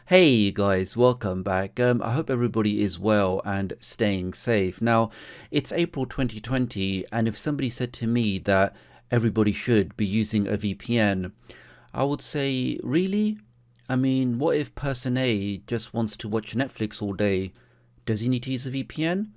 Hey guys, welcome back. I hope everybody is well and staying safe. Now, it's April 2020, and if somebody said to me that everybody should be using a VPN, I would say, really? I mean, what if person A just wants to watch Netflix all day? Does he need to use a VPN?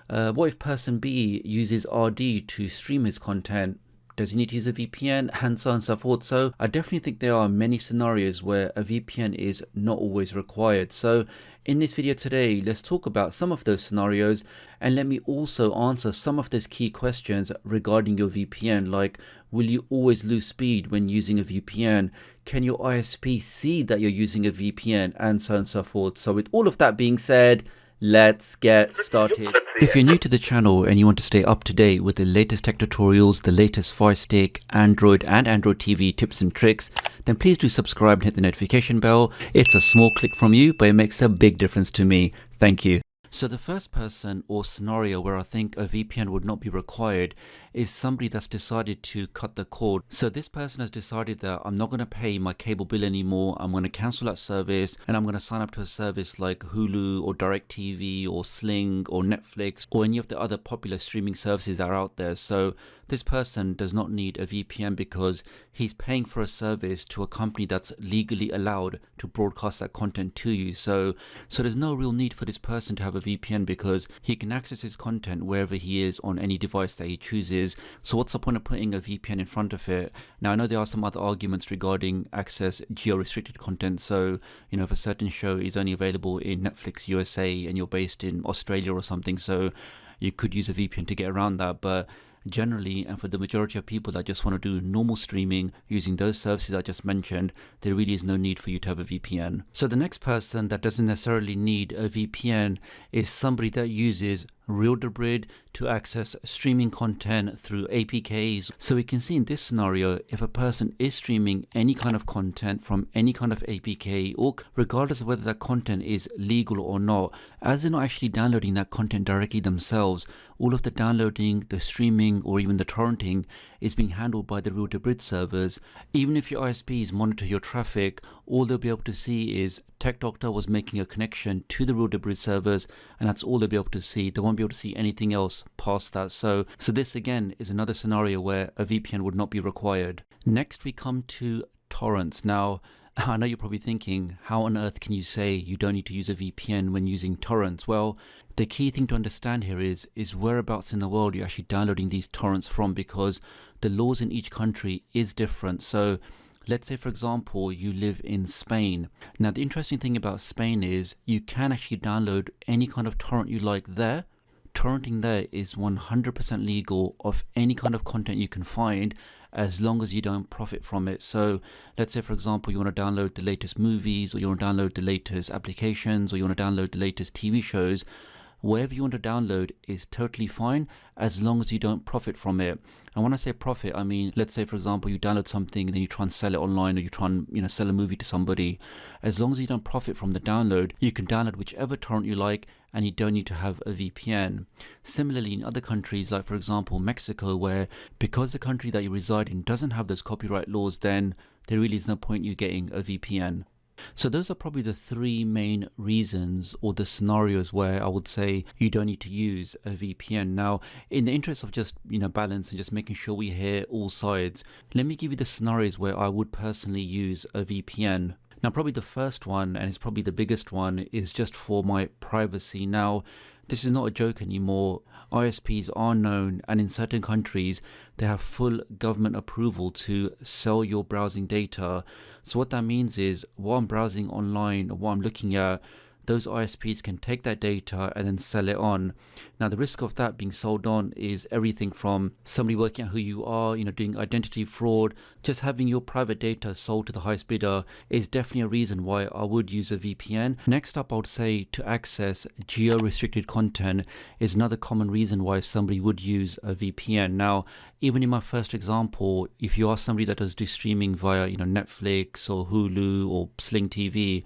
What if person B uses RD to stream his content? Does he need to use a VPN? And so on and so forth. So I definitely think there are many scenarios where a VPN is not always required. So in this video today, let's talk about some of those scenarios, and let me also answer some of those key questions regarding your VPN, like will you always lose speed when using a VPN? Can your ISP see that you're using a VPN? And so on and so forth. So with all of that being said, let's get started. If you're new to the channel and you want to stay up to date with the latest tech tutorials, the latest firestick, Android and Android TV tips and tricks, then please do subscribe and hit the notification bell. It's a small click from you, but it makes a big difference to me. Thank you. So the first person or scenario where I think a VPN would not be required is somebody that's decided to cut the cord. So this person has decided that I'm not going to pay my cable bill anymore. I'm going to cancel that service and I'm going to sign up to a service like Hulu or DirecTV or Sling or Netflix or any of the other popular streaming services that are out there. So this person does not need a VPN because he's paying for a service to a company that's legally allowed to broadcast that content to you. So there's no real need for this person to have a VPN because he can access his content wherever he is on any device that he chooses. So what's the point of putting a VPN in front of it? Now I know there are some other arguments regarding access geo-restricted content. So if a certain show is only available in Netflix USA and you're based in Australia or something, so you could use a VPN to get around that. But generally, and for the majority of people that just want to do normal streaming using those services I just mentioned, there really is no need for you to have a VPN. So the next person that doesn't necessarily need a VPN is somebody that uses Real-to-Brid to access streaming content through APKs. So we can see in this scenario, if a person is streaming any kind of content from any kind of APK, or regardless of whether that content is legal or not, as they're not actually downloading that content directly themselves, all of the downloading, the streaming, or even the torrenting is being handled by the Real-to-Brid servers. Even if your ISPs monitor your traffic, all they'll be able to see is TechDoctor was making a connection to the Real-to-Brid servers, and that's all they'll be able to see. They won't be able to see anything else past that. So this again is another scenario where a VPN would not be required. Next we come to torrents. Now I know you're probably thinking, how on earth can you say you don't need to use a VPN when using torrents? Well, the key thing to understand here is whereabouts in the world you're actually downloading these torrents from, because the laws in each country is different. So let's say, for example, you live in Spain. Now, the interesting thing about Spain is you can actually download any kind of torrent you like there. Torrenting there is 100% legal of any kind of content you can find, as long as you don't profit from it. So let's say, for example, you want to download the latest movies, or you want to download the latest applications, or you want to download the latest TV shows. Whatever you want to download is totally fine as long as you don't profit from it. And when I say profit, I mean, let's say, for example, you download something and then you try and sell it online, or you try and sell a movie to somebody. As long as you don't profit from the download, you can download whichever torrent you like and you don't need to have a VPN. Similarly, in other countries, like for example Mexico, where because the country that you reside in doesn't have those copyright laws, then there really is no point you getting a VPN. So those are probably the three main reasons, or the scenarios, where I would say you don't need to use a VPN. Now, in the interest of just balance and just making sure we hear all sides, let me give you the scenarios where I would personally use a VPN. Now, probably the first one, and it's probably the biggest one, is just for my privacy. Now, this is not a joke anymore. ISPs are known, and in certain countries they have full government approval to sell your browsing data. So what that means is, while I'm browsing online, or while I'm looking at, those ISPs can take that data and then sell it on. Now, the risk of that being sold on is everything from somebody working out who you are, doing identity fraud. Just having your private data sold to the highest bidder is definitely a reason why I would use a VPN. Next up, I would say to access geo-restricted content is another common reason why somebody would use a VPN. Now, even in my first example, if you are somebody that does do streaming via Netflix or Hulu or Sling TV,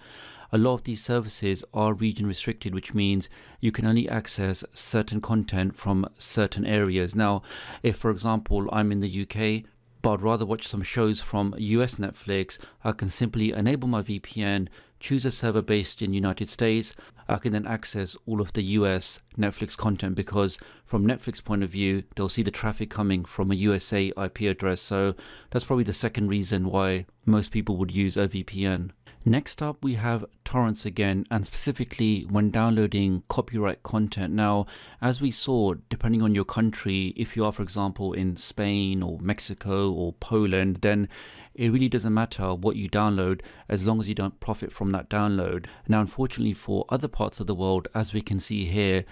a lot of these services are region restricted, which means you can only access certain content from certain areas. Now, if for example I'm in the UK, but I'd rather watch some shows from US Netflix, I can simply enable my VPN, choose a server based in United States. I can then access all of the US Netflix content, because from Netflix point of view, they'll see the traffic coming from a USA IP address. So that's probably the second reason why most people would use a VPN. Next up, we have torrents again, and specifically when downloading copyright content. Now, as we saw, depending on your country, if you are, for example, in Spain or Mexico or Poland, then it really doesn't matter what you download as long as you don't profit from that download. Now, unfortunately, for other parts of the world, as we can see here,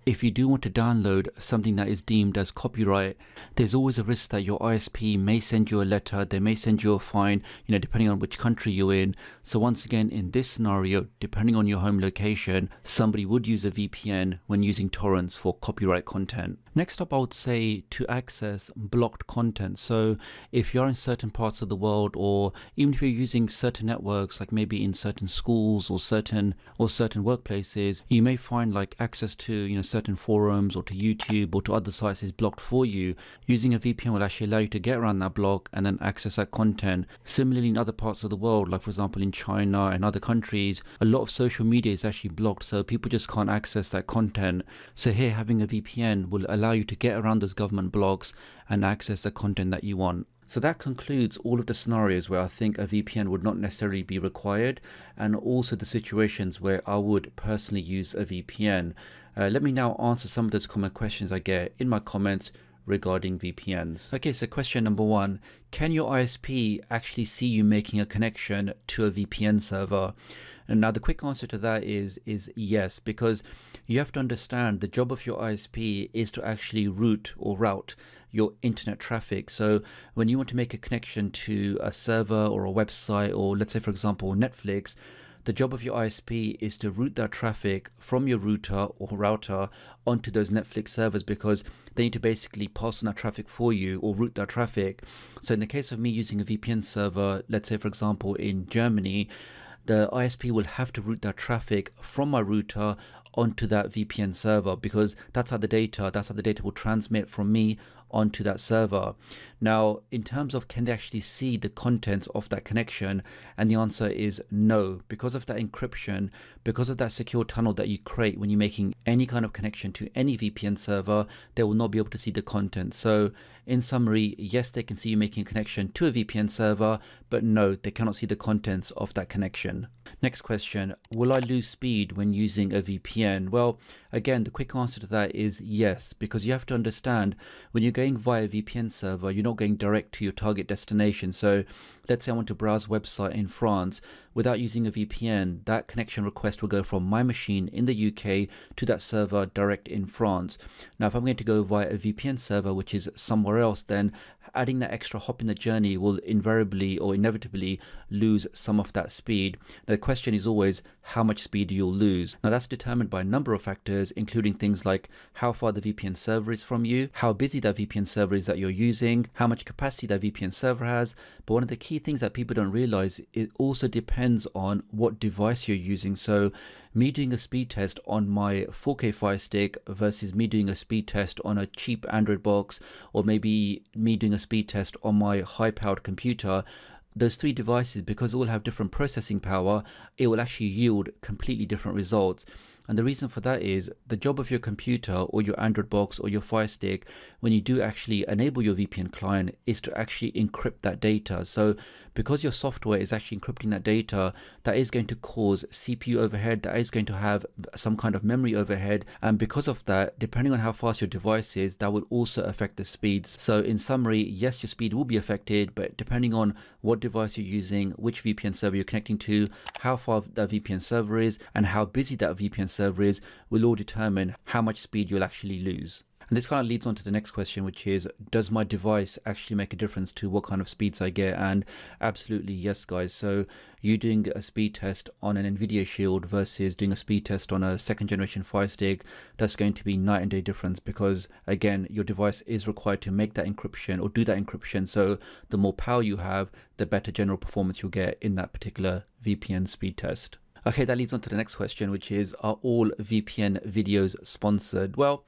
if you do want to download something that is deemed as copyright, there's always a risk that your ISP may send you a letter, they may send you a fine, depending on which country you're in. So once again, in this scenario, depending on your home location, somebody would use a VPN when using torrents for copyright content. Next up, I would say to access blocked content. So if you're in certain parts of the world, or even if you're using certain networks, like maybe in certain schools or certain workplaces, you may find like access to certain forums or to YouTube or to other sites is blocked for you. Using a VPN will actually allow you to get around that block and then access that content. Similarly, in other parts of the world, like for example in China and other countries, a lot of social media is actually blocked, so people just can't access that content. So here, having a VPN will allow you to get around those government blocks and access the content that you want. So that concludes all of the scenarios where I think a VPN would not necessarily be required, and also the situations where I would personally use a VPN. Let me now answer some of those common questions I get in my comments regarding VPNs. Okay, so question number 1, can your ISP actually see you making a connection to a VPN server? And now the quick answer to that is yes, because you have to understand the job of your ISP is to actually route your internet traffic. So when you want to make a connection to a server or a website, or let's say for example Netflix, the job of your ISP is to route that traffic from your router onto those Netflix servers, because they need to basically pass on that traffic for you or route that traffic. So in the case of me using a VPN server, let's say for example in Germany, the ISP will have to route that traffic from my router onto that VPN server, because that's how the data will transmit from me onto that server. Now, in terms of can they actually see the contents of that connection, and the answer is no. Because of that encryption, because of that secure tunnel that you create when you're making any kind of connection to any VPN server, they will not be able to see the content. So in summary, yes, they can see you making a connection to a VPN server, but no, they cannot see the contents of that connection. Next question, will I lose speed when using a VPN? Well, again, the quick answer to that is yes, because you have to understand when you're going via a VPN server, you're not going direct to your target destination. So let's say I want to browse a website in France. Without using a VPN, that connection request will go from my machine in the UK to that server direct in France. Now, if I'm going to go via a VPN server, which is somewhere else, then adding that extra hop in the journey will invariably or inevitably lose some of that speed. Now, the question is always how much speed you'll lose. Now, that's determined by a number of factors, including things like how far the VPN server is from you, how busy that VPN server is that you're using, how much capacity that VPN server has. But one of the key things that people don't realize, it also depends on what device you're using. So me doing a speed test on my 4K firestick versus me doing a speed test on a cheap Android box, or maybe me doing a speed test on my high-powered computer, those three devices, because all have different processing power, it will actually yield completely different results. And the reason for that is the job of your computer or your Android box or your Fire Stick, when you do actually enable your VPN client, is to actually encrypt that data. So because your software is actually encrypting that data, that is going to cause CPU overhead, that is going to have some kind of memory overhead. And because of that, depending on how fast your device is, that will also affect the speeds. So in summary, yes, your speed will be affected, but depending on what device you're using, which VPN server you're connecting to, how far that VPN server is, and how busy that VPN server is, will all determine how much speed you'll actually lose. And this kind of leads on to the next question, which is, does my device actually make a difference to what kind of speeds I get? And absolutely yes, guys. So you doing a speed test on an NVIDIA Shield versus doing a speed test on a second generation Fire Stick, that's going to be night and day difference, because again, your device is required to make that encryption or do that encryption. So the more power you have, the better general performance you'll get in that particular VPN speed test. Okay, that leads on to the next question, which is, are all VPN videos sponsored? Well,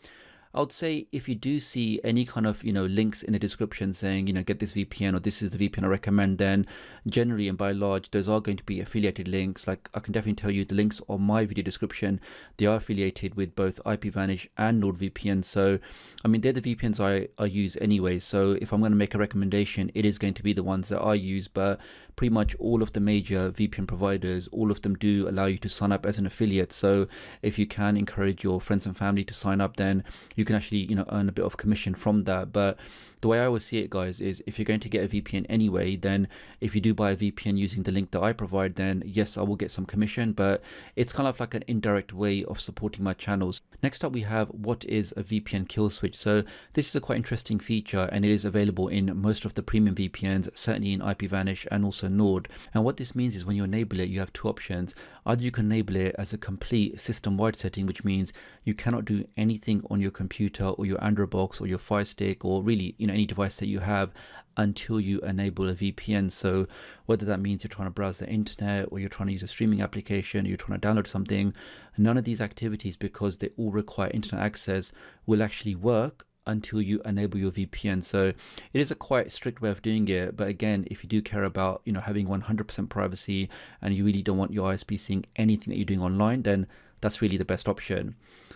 I would say if you do see any kind of, links in the description saying, get this VPN or this is the VPN I recommend, then generally and by and large, those are going to be affiliated links. Like I can definitely tell you the links on my video description, they are affiliated with both IPVanish and NordVPN. So, I mean, they're the VPNs I use anyway. So if I'm going to make a recommendation, it is going to be the ones that I use. But pretty much all of the major VPN providers, all of them do allow you to sign up as an affiliate. So if you can encourage your friends and family to sign up, then you can actually, earn a bit of commission from that. But the way I always see it, guys, is if you're going to get a VPN anyway, then if you do buy a VPN using the link that I provide, then yes, I will get some commission, but it's kind of like an indirect way of supporting my channels. Next up, we have what is a VPN kill switch. So this is a quite interesting feature, and it is available in most of the premium VPNs, certainly in IPVanish and also Nord. And what this means is when you enable it, you have two options. Either you can enable it as a complete system-wide setting, which means you cannot do anything on your computer or your Android box or your Fire Stick or really, any device that you have until you enable a VPN. So whether that means you're trying to browse the internet or you're trying to use a streaming application, or you're trying to download something, none of these activities, because they all require internet access, will actually work until you enable your VPN. So it is a quite strict way of doing it, but again, if you do care about having 100% privacy and you really don't want your ISP seeing anything that you're doing online, then that's really the best option.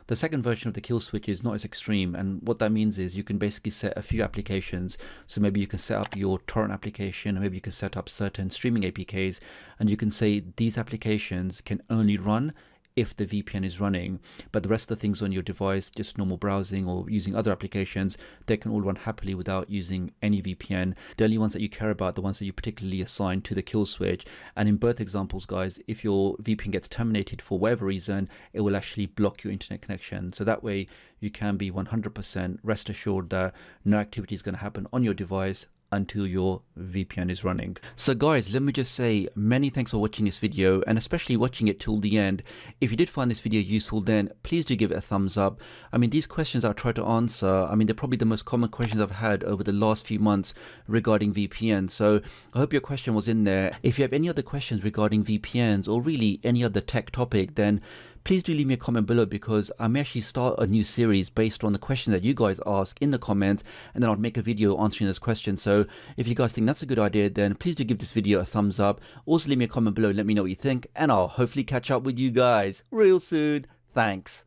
The second version of the kill switch is not as extreme, and what that means is you can basically set a few applications. So maybe you can set up your torrent application, or maybe you can set up certain streaming APKs, and you can say these applications can only run if the VPN is running, but the rest of the things on your device, just normal browsing or using other applications, they can all run happily without using any VPN. The only ones that you care about, the ones that you particularly assign to the kill switch. And in both examples, guys, if your VPN gets terminated for whatever reason, it will actually block your internet connection. So that way you can be 100% rest assured that no activity is going to happen on your device until your VPN is running. So guys, let me just say many thanks for watching this video, and especially watching it till the end. If you did find this video useful, then please do give it a thumbs up. I mean, these questions I'll try to answer, they're probably the most common questions I've had over the last few months regarding VPN. So I hope your question was in there. If you have any other questions regarding VPNs or really any other tech topic, then please do leave me a comment below, because I may actually start a new series based on the questions that you guys ask in the comments, and then I'll make a video answering those questions. So if you guys think that's a good idea, then please do give this video a thumbs up. Also leave me a comment below, let me know what you think, and I'll hopefully catch up with you guys real soon. Thanks.